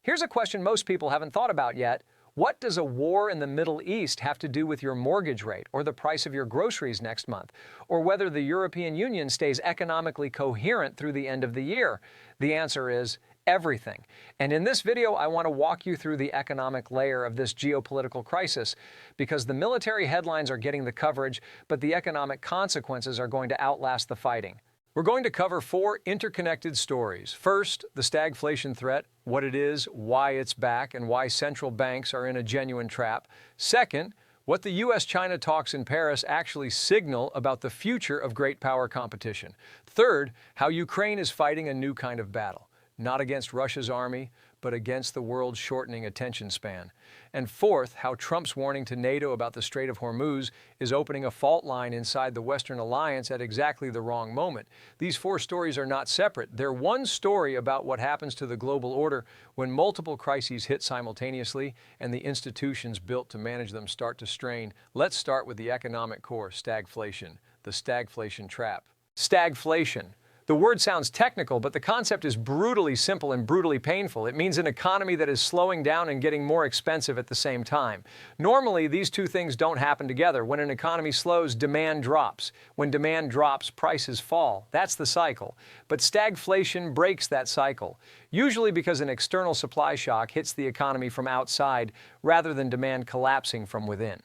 Here's a question most people haven't thought about yet. What does a war in the Middle East have to do with your mortgage rate, or the price of your groceries next month, or whether the European Union stays economically coherent through the end of the year? The answer is everything. And in this video, I want to walk you through the economic layer of this geopolitical crisis, because the military headlines are getting the coverage, but the economic consequences are going to outlast the fighting. We're going to cover 4 interconnected stories. First, the stagflation threat, what it is, why it's back, and why central banks are in a genuine trap. Second, what the U.S.-China talks in Paris actually signal about the future of great power competition. Third, how Ukraine is fighting a new kind of battle, not against Russia's army, but against the world's shortening attention span. And fourth, how Trump's warning to NATO about the Strait of Hormuz is opening a fault line inside the Western alliance at exactly the wrong moment. These 4 stories are not separate. They're one story about what happens to the global order when multiple crises hit simultaneously and the institutions built to manage them start to strain. Let's start with the economic core, stagflation, the stagflation trap. Stagflation. The word sounds technical, but the concept is brutally simple and brutally painful. It means an economy that is slowing down and getting more expensive at the same time. Normally, these two things don't happen together. When an economy slows, demand drops. When demand drops, prices fall. That's the cycle. But stagflation breaks that cycle, usually because an external supply shock hits the economy from outside rather than demand collapsing from within.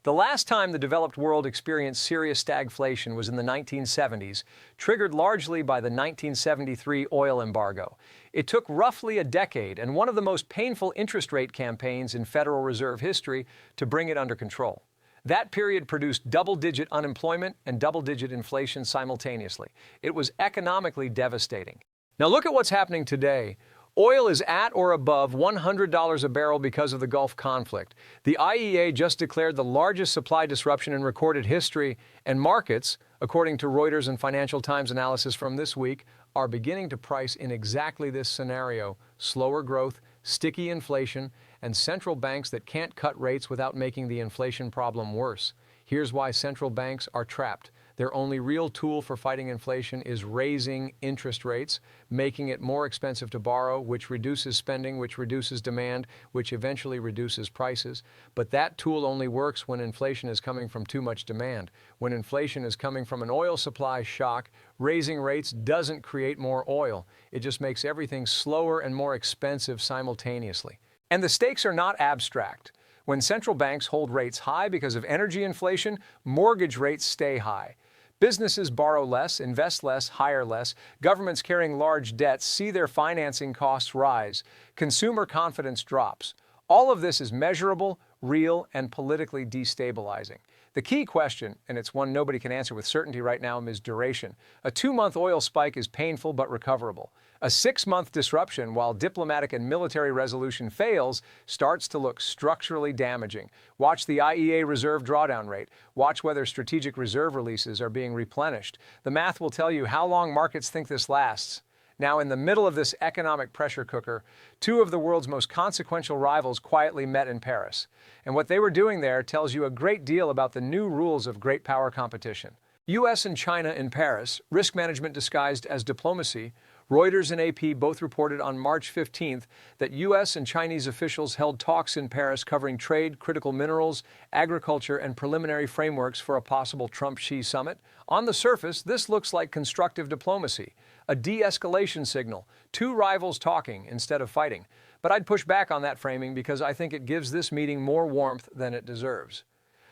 The last time the developed world experienced serious stagflation was in the 1970s, triggered largely by the 1973 oil embargo. It took roughly a decade and one of the most painful interest rate campaigns in Federal Reserve history to bring it under control. That period produced double-digit unemployment and double-digit inflation simultaneously. It was economically devastating. Now look at what's happening today. Oil is at or above $100 a barrel because of the Gulf conflict. The IEA just declared the largest supply disruption in recorded history, and markets, according to Reuters and Financial Times analysis from this week, are beginning to price in exactly this scenario: slower growth, sticky inflation, and central banks that can't cut rates without making the inflation problem worse. Here's why central banks are trapped. Their only real tool for fighting inflation is raising interest rates, making it more expensive to borrow, which reduces spending, which reduces demand, which eventually reduces prices. But that tool only works when inflation is coming from too much demand. When inflation is coming from an oil supply shock, raising rates doesn't create more oil. It just makes everything slower and more expensive simultaneously. And the stakes are not abstract. When central banks hold rates high because of energy inflation, mortgage rates stay high. Businesses borrow less, invest less, hire less. Governments carrying large debts see their financing costs rise. Consumer confidence drops. All of this is measurable, real, and politically destabilizing. The key question, and it's one nobody can answer with certainty right now, is duration. A 2-month oil spike is painful but recoverable. A 6-month disruption, while diplomatic and military resolution fails, starts to look structurally damaging. Watch the IEA reserve drawdown rate. Watch whether strategic reserve releases are being replenished. The math will tell you how long markets think this lasts. Now, in the middle of this economic pressure cooker, 2 of the world's most consequential rivals quietly met in Paris. And what they were doing there tells you a great deal about the new rules of great power competition. U.S. and China in Paris, risk management disguised as diplomacy. Reuters and AP both reported on March 15th that U.S. and Chinese officials held talks in Paris covering trade, critical minerals, agriculture, and preliminary frameworks for a possible Trump-Xi summit. On the surface, this looks like constructive diplomacy, a de-escalation signal, 2 rivals talking instead of fighting. But I'd push back on that framing because I think it gives this meeting more warmth than it deserves.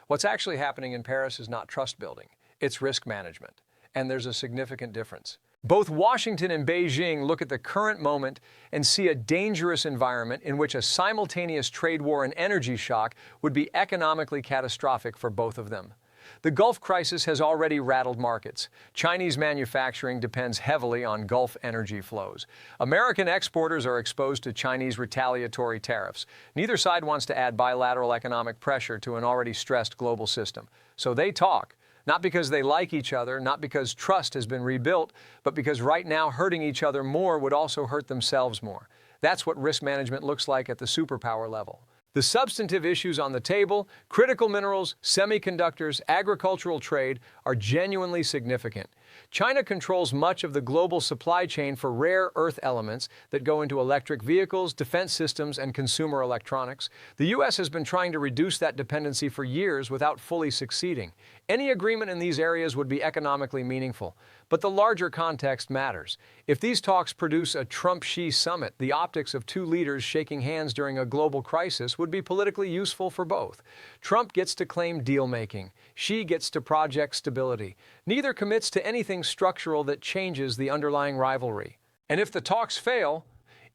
What's actually happening in Paris is not trust building, it's risk management. And there's a significant difference. Both Washington and Beijing look at the current moment and see a dangerous environment in which a simultaneous trade war and energy shock would be economically catastrophic for both of them. The Gulf crisis has already rattled markets. Chinese manufacturing depends heavily on Gulf energy flows. American exporters are exposed to Chinese retaliatory tariffs. Neither side wants to add bilateral economic pressure to an already stressed global system. So they talk. Not because they like each other, not because trust has been rebuilt, but because right now hurting each other more would also hurt themselves more. That's what risk management looks like at the superpower level. The substantive issues on the table, critical minerals, semiconductors, agricultural trade, are genuinely significant. China controls much of the global supply chain for rare earth elements that go into electric vehicles, defense systems, and consumer electronics. The U.S. has been trying to reduce that dependency for years without fully succeeding. Any agreement in these areas would be economically meaningful. But the larger context matters. If these talks produce a Trump-Xi summit, the optics of two leaders shaking hands during a global crisis would be politically useful for both. Trump gets to claim deal-making. Xi gets to project stability. Neither commits to anything structural that changes the underlying rivalry. And if the talks fail,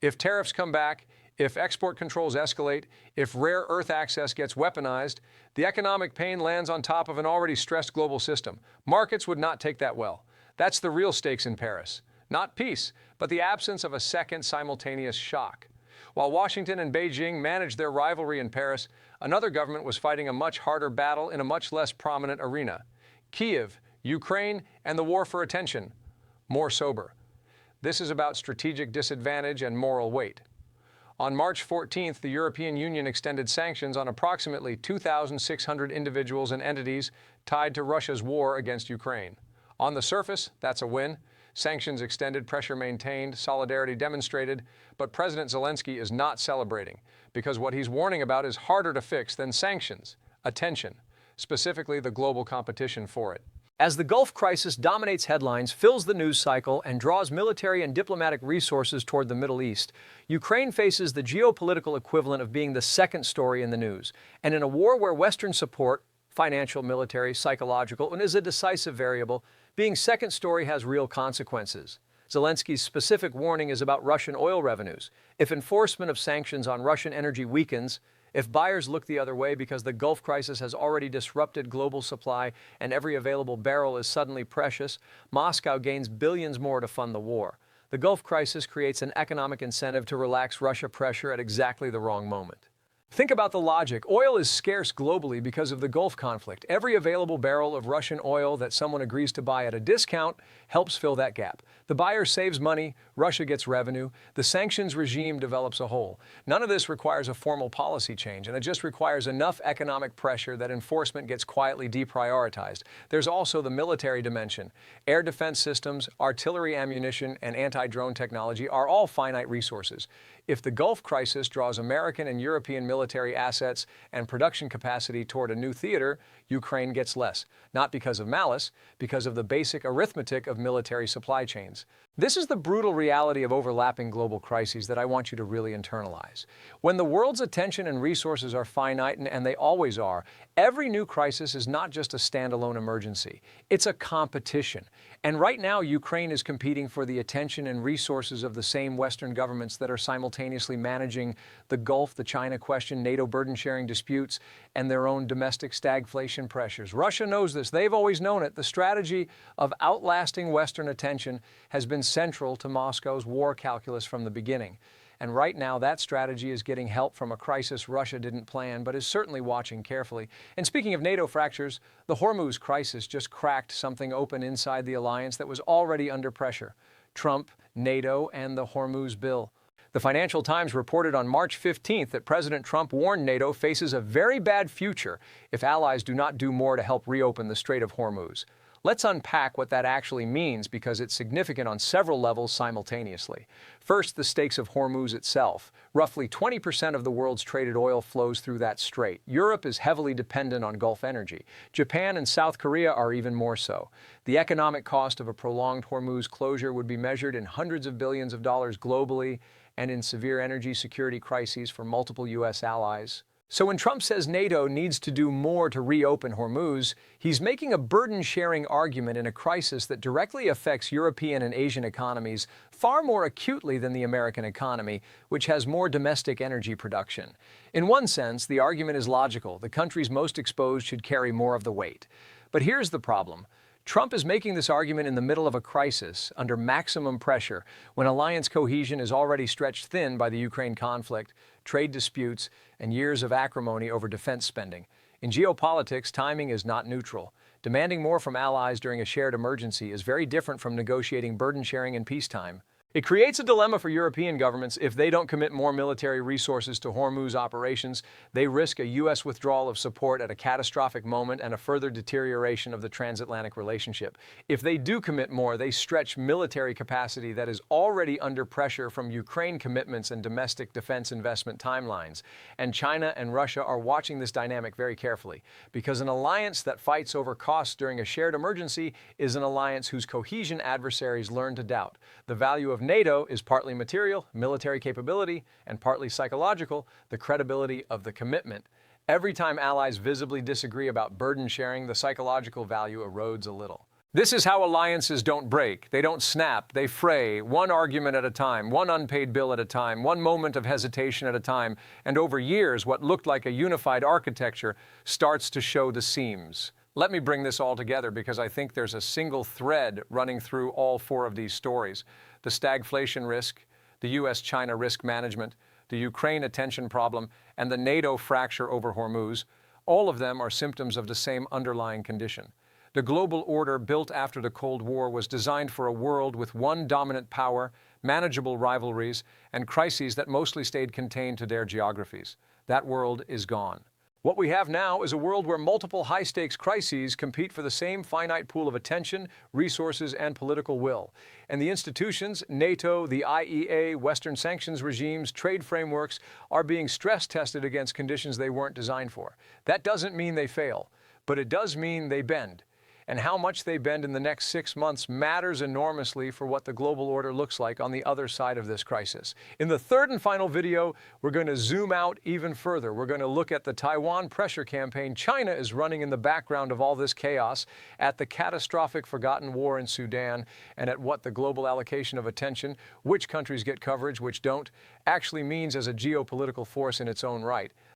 if tariffs come back, if export controls escalate, if rare earth access gets weaponized, the economic pain lands on top of an already stressed global system. Markets would not take that well. That's the real stakes in Paris. Not peace, but the absence of a second simultaneous shock. While Washington and Beijing managed their rivalry in Paris, another government was fighting a much harder battle in a much less prominent arena. Kiev, Ukraine, and the war for attention. More sober. This is about strategic disadvantage and moral weight. On March 14th, the European Union extended sanctions on approximately 2,600 individuals and entities tied to Russia's war against Ukraine. On the surface, that's a win. Sanctions extended, pressure maintained, solidarity demonstrated, but President Zelensky is not celebrating because what he's warning about is harder to fix than sanctions: attention, specifically the global competition for it. As the Gulf crisis dominates headlines, fills the news cycle, and draws military and diplomatic resources toward the Middle East, Ukraine faces the geopolitical equivalent of being the second story in the news. And in a war where Western support, financial, military, psychological, and is a decisive variable, being second story has real consequences. Zelensky's specific warning is about Russian oil revenues. If enforcement of sanctions on Russian energy weakens, if buyers look the other way because the Gulf crisis has already disrupted global supply and every available barrel is suddenly precious, Moscow gains billions more to fund the war. The Gulf crisis creates an economic incentive to relax Russia pressure at exactly the wrong moment. Think about the logic. Oil is scarce globally because of the Gulf conflict. Every available barrel of Russian oil that someone agrees to buy at a discount helps fill that gap. The buyer saves money, Russia gets revenue, the sanctions regime develops a hole. None of this requires a formal policy change, and it just requires enough economic pressure that enforcement gets quietly deprioritized. There's also the military dimension. Air defense systems, artillery ammunition, and anti-drone technology are all finite resources. If the Gulf crisis draws American and European military assets and production capacity toward a new theater, Ukraine gets less. Not because of malice, because of the basic arithmetic of military supply chains. This is the brutal reality of overlapping global crises that I want you to really internalize. When the world's attention and resources are finite, and they always are, every new crisis is not just a standalone emergency. It's a competition. And right now, Ukraine is competing for the attention and resources of the same Western governments that are simultaneously managing the Gulf, the China question, NATO burden-sharing disputes, and their own domestic stagflation pressures. Russia knows this. They've always known it. The strategy of outlasting Western attention has been central to Moscow's war calculus from the beginning. And right now, that strategy is getting help from a crisis Russia didn't plan, but is certainly watching carefully. And speaking of NATO fractures, the Hormuz crisis just cracked something open inside the alliance that was already under pressure: Trump, NATO, and the Hormuz bill. The Financial Times reported on March 15th that President Trump warned NATO faces a very bad future if allies do not do more to help reopen the Strait of Hormuz. Let's unpack what that actually means because it's significant on several levels simultaneously. First, the stakes of Hormuz itself. Roughly 20% of the world's traded oil flows through that strait. Europe is heavily dependent on Gulf energy. Japan and South Korea are even more so. The economic cost of a prolonged Hormuz closure would be measured in hundreds of billions of dollars globally and in severe energy security crises for multiple U.S. allies. So when Trump says NATO needs to do more to reopen Hormuz, he's making a burden-sharing argument in a crisis that directly affects European and Asian economies far more acutely than the American economy, which has more domestic energy production. In one sense, the argument is logical. The countries most exposed should carry more of the weight. But here's the problem. Trump is making this argument in the middle of a crisis, under maximum pressure, when alliance cohesion is already stretched thin by the Ukraine conflict, trade disputes, and years of acrimony over defense spending. In geopolitics, timing is not neutral. Demanding more from allies during a shared emergency is very different from negotiating burden sharing in peacetime. It creates a dilemma for European governments. If they don't commit more military resources to Hormuz operations, they risk a U.S. withdrawal of support at a catastrophic moment and a further deterioration of the transatlantic relationship. If they do commit more, they stretch military capacity that is already under pressure from Ukraine commitments and domestic defense investment timelines. And China and Russia are watching this dynamic very carefully, because an alliance that fights over costs during a shared emergency is an alliance whose cohesion adversaries learn to doubt. The value of NATO is partly material, military capability, and partly psychological, the credibility of the commitment. Every time allies visibly disagree about burden sharing, the psychological value erodes a little. This is how alliances don't break. They don't snap, they fray, one argument at a time, one unpaid bill at a time, one moment of hesitation at a time, and over years, what looked like a unified architecture starts to show the seams. Let me bring this all together because I think there's a single thread running through all four of these stories. The stagflation risk, the U.S.-China risk management, the Ukraine attention problem, and the NATO fracture over Hormuz, all of them are symptoms of the same underlying condition. The global order built after the Cold War was designed for a world with one dominant power, manageable rivalries, and crises that mostly stayed contained to their geographies. That world is gone. What we have now is a world where multiple high-stakes crises compete for the same finite pool of attention, resources, and political will. And the institutions, NATO, the IEA, Western sanctions regimes, trade frameworks, are being stress-tested against conditions they weren't designed for. That doesn't mean they fail, but it does mean they bend. And how much they bend in the next 6 months matters enormously for what the global order looks like on the other side of this crisis. In the third and final video, we're going to zoom out even further. We're going to look at the Taiwan pressure campaign China is running in the background of all this chaos, at the catastrophic forgotten war in Sudan, and at what the global allocation of attention, which countries get coverage, which don't, actually means as a geopolitical force in its own right.